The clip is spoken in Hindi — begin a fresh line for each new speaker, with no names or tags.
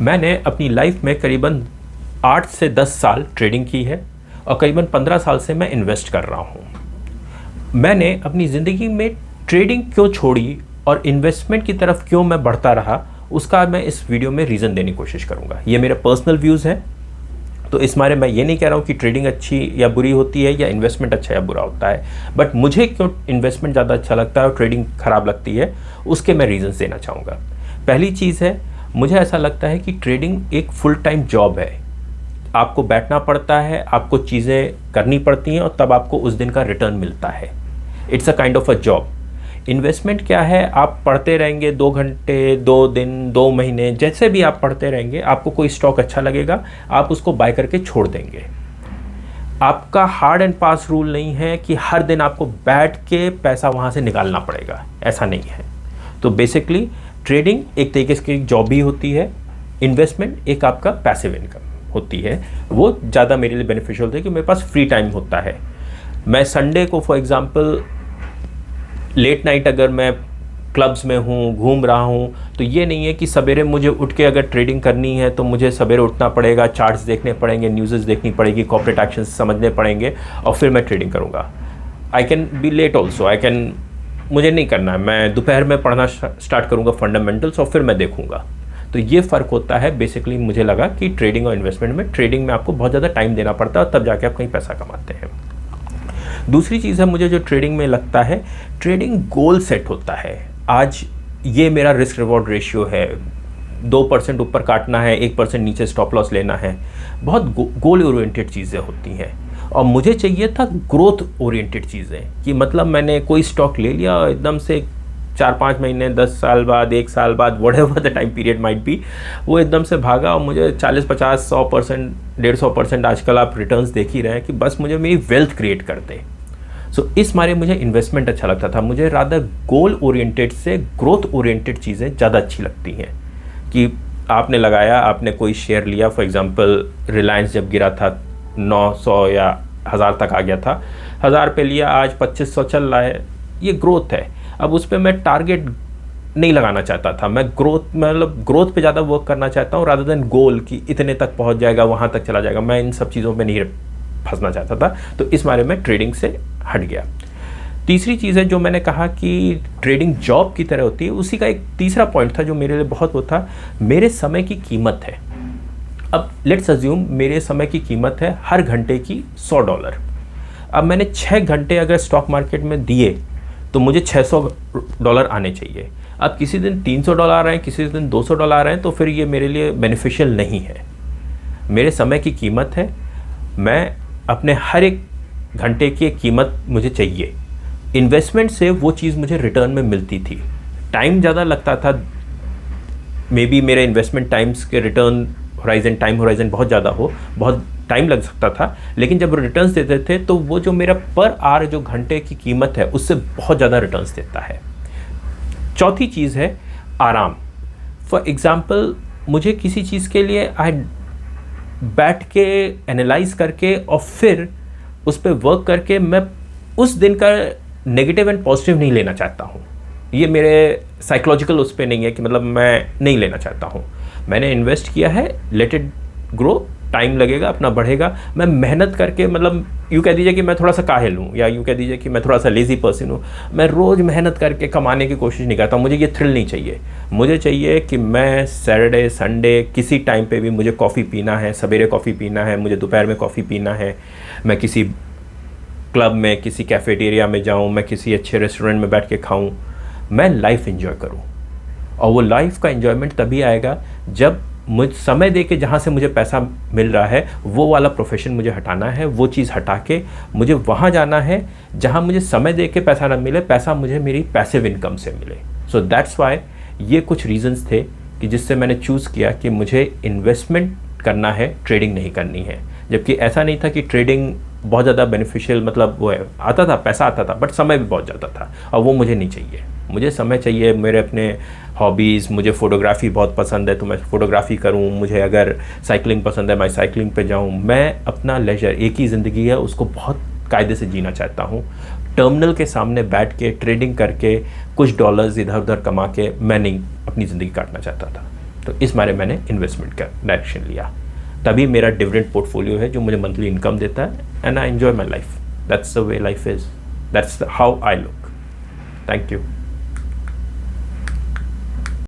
मैंने अपनी लाइफ में करीबन 8 से 10 साल ट्रेडिंग की है और करीबन 15 साल से मैं इन्वेस्ट कर रहा हूँ। मैंने अपनी ज़िंदगी में ट्रेडिंग क्यों छोड़ी और इन्वेस्टमेंट की तरफ क्यों मैं बढ़ता रहा, उसका मैं इस वीडियो में रीज़न देने की कोशिश करूँगा। ये मेरे पर्सनल व्यूज़ हैं, तो इस बारे मैं ये नहीं कह रहा हूँ कि ट्रेडिंग अच्छी या बुरी होती है या इन्वेस्टमेंट अच्छा या बुरा होता है, बट मुझे क्यों इन्वेस्टमेंट ज़्यादा अच्छा लगता है और ट्रेडिंग ख़राब लगती है, उसके मैं रीज़न्स देना चाहूँगा। पहली चीज़ है, मुझे ऐसा लगता है कि ट्रेडिंग एक फुल टाइम जॉब है। आपको बैठना पड़ता है, आपको चीज़ें करनी पड़ती हैं और तब आपको उस दिन का रिटर्न मिलता है। It's a kind of a job. Investment क्या है, आप पढ़ते रहेंगे 2 घंटे, 2 दिन, 2 महीने, जैसे भी आप पढ़ते रहेंगे, आपको कोई स्टॉक अच्छा लगेगा, आप उसको बाय करके छोड़ देंगे। आपका हार्ड एंड फास्ट रूल नहीं है कि हर दिन आपको बैठ के पैसा वहाँ से निकालना पड़ेगा, ऐसा नहीं है। तो बेसिकली ट्रेडिंग एक तरीके से जॉब भी होती है, इन्वेस्टमेंट एक आपका पैसिव इनकम होती है। वो ज़्यादा मेरे लिए बेनिफिशियल होता है कि मेरे पास फ्री टाइम होता है। मैं संडे को फॉर एग्ज़ाम्पल लेट नाइट अगर मैं क्लब्स में हूँ, घूम रहा हूँ, तो ये नहीं है कि सवेरे मुझे उठ के अगर ट्रेडिंग करनी है तो मुझे सवेरे उठना पड़ेगा, चार्ट्स देखने पड़ेंगे, न्यूज़ देखनी पड़ेगी, कॉर्पोरेट एक्शंस समझने पड़ेंगे और फिर मैं ट्रेडिंग करूँगा। I can be late also, मुझे नहीं करना है, मैं दोपहर में पढ़ना स्टार्ट करूँगा फंडामेंटल्स और फिर मैं देखूँगा। तो ये फ़र्क होता है। बेसिकली मुझे लगा कि ट्रेडिंग और इन्वेस्टमेंट में, ट्रेडिंग में आपको बहुत ज़्यादा टाइम देना पड़ता है और तब जाके आप कहीं पैसा कमाते हैं। दूसरी चीज़ है, मुझे जो ट्रेडिंग में लगता है, ट्रेडिंग गोल सेट होता है। आज ये मेरा रिस्क रिवॉर्ड रेशियो है, 2% ऊपर काटना है, 1% नीचे स्टॉप लॉस लेना है। बहुत गोल ओरिएंटेड चीज़ें होती हैं और मुझे चाहिए था ग्रोथ ओरिएंटेड चीज़ें, कि मतलब मैंने कोई स्टॉक ले लिया एकदम से 4-5 महीने, 10 साल बाद, 1 साल बाद, whatever the time period might be, वो एकदम से भागा और मुझे 40-50, 100%, 150% आजकल आप रिटर्न्स देख ही रहे हैं कि बस मुझे मेरी वेल्थ क्रिएट कर दे। सो इस मारे मुझे इन्वेस्टमेंट अच्छा लगता था। मुझे रादर गोल ओरिएंटेड से ग्रोथ ओरिएंटेड चीज़ें ज़्यादा अच्छी लगती हैं। कि आपने लगाया, आपने कोई शेयर लिया, फॉर एग्जांपल रिलायंस जब गिरा था 900 या 1000 तक आ गया था, 1000 पे लिया, आज 2500 चल रहा है, ये ग्रोथ है। अब उस पर मैं टारगेट नहीं लगाना चाहता था, मैं ग्रोथ पे ज़्यादा वर्क करना चाहता हूँ रादर देन गोल कि इतने तक पहुँच जाएगा, वहाँ तक चला जाएगा। मैं इन सब चीज़ों में नहीं फंसना चाहता था, तो इस बारे में ट्रेडिंग से हट गया। तीसरी चीज़ है जो मैंने कहा कि ट्रेडिंग जॉब की तरह होती है, उसी का एक तीसरा पॉइंट था जो मेरे लिए बहुत वो था, मेरे समय की कीमत है। अब लेट्स अज्यूम मेरे समय की कीमत है हर घंटे की $100। अब मैंने 6 घंटे अगर स्टॉक मार्केट में दिए तो मुझे $600 आने चाहिए। अब किसी दिन $300 आ रहे हैं, किसी दिन $200 आ रहे हैं, तो फिर ये मेरे लिए बेनिफिशियल नहीं है। मेरे समय की कीमत है, मैं अपने हर एक घंटे की एक कीमत मुझे चाहिए। इन्वेस्टमेंट से वो चीज़ मुझे रिटर्न में मिलती थी। टाइम ज़्यादा लगता था, मे बी मेरे इन्वेस्टमेंट टाइम्स के रिटर्न टाइम होराइजन बहुत ज़्यादा हो, बहुत टाइम लग सकता था, लेकिन जब रिटर्न्स देते थे तो वो जो मेरा पर आवर जो घंटे की कीमत है उससे बहुत ज़्यादा रिटर्न्स देता है। चौथी चीज़ है आराम। फॉर एग्ज़ाम्पल मुझे किसी चीज़ के लिए बैठ के एनालाइज करके और फिर उस पर वर्क करके मैं उस दिन का नेगेटिव एंड पॉजिटिव नहीं लेना चाहता हूँ। ये मेरे साइकोलॉजिकल उस पर नहीं है कि मतलब मैं नहीं लेना चाहता हूँ। मैंने इन्वेस्ट किया है, लेट इट ग्रो, टाइम लगेगा, अपना बढ़ेगा। मैं मेहनत करके, मतलब यूँ कह दीजिए कि मैं थोड़ा सा काहिल हूँ, या यूँ कह दीजिए कि मैं थोड़ा सा लेज़ी पर्सन हूँ। मैं रोज़ मेहनत करके कमाने की कोशिश नहीं करता। मुझे ये थ्रिल नहीं चाहिए। मुझे चाहिए कि मैं सैटरडे संडे किसी टाइम पे भी मुझे कॉफ़ी पीना है, सवेरे कॉफ़ी पीना है, मुझे दोपहर में कॉफ़ी पीना है, मैं किसी क्लब में, किसी कैफेटेरिया में जाऊँ, मैं किसी अच्छे रेस्टोरेंट में बैठ के खाऊँ, मैं लाइफ एंजॉय करूँ। और वो लाइफ का एंजॉयमेंट तभी आएगा जब मुझ समय दे के जहाँ से मुझे पैसा मिल रहा है वो वाला प्रोफेशन मुझे हटाना है, वो चीज़ हटा के मुझे वहाँ जाना है जहाँ मुझे समय दे के पैसा ना मिले, पैसा मुझे मेरी पैसिव इनकम से मिले। सो दैट्स वाई ये कुछ रीजंस थे कि जिससे मैंने चूज़ किया कि मुझे इन्वेस्टमेंट करना है, ट्रेडिंग नहीं करनी है। जबकि ऐसा नहीं था कि ट्रेडिंग बहुत ज़्यादा बेनिफिशियल, मतलब वो है, आता था, पैसा आता था, बट समय भी बहुत ज़्यादा था और वो मुझे नहीं चाहिए। मुझे समय चाहिए, मेरे अपने हॉबीज़, मुझे फ़ोटोग्राफ़ी बहुत पसंद है तो मैं फ़ोटोग्राफ़ी करूं, मुझे अगर साइकिलिंग पसंद है मैं साइकिलिंग पे जाऊं। मैं अपना लेजर, एक ही ज़िंदगी है, उसको बहुत कायदे से जीना चाहता हूं। टर्मिनल के सामने बैठ के ट्रेडिंग करके कुछ डॉलर्स इधर उधर कमा के मैं नहीं अपनी ज़िंदगी काटना चाहता था। तो इस बारे मैंने इन्वेस्टमेंट का डायरेक्शन लिया, तभी मेरा डिविडेंड पोर्टफोलियो है जो मुझे मंथली इनकम देता है, and I enjoy my life. That's the way life is, that's how I look. Thank you.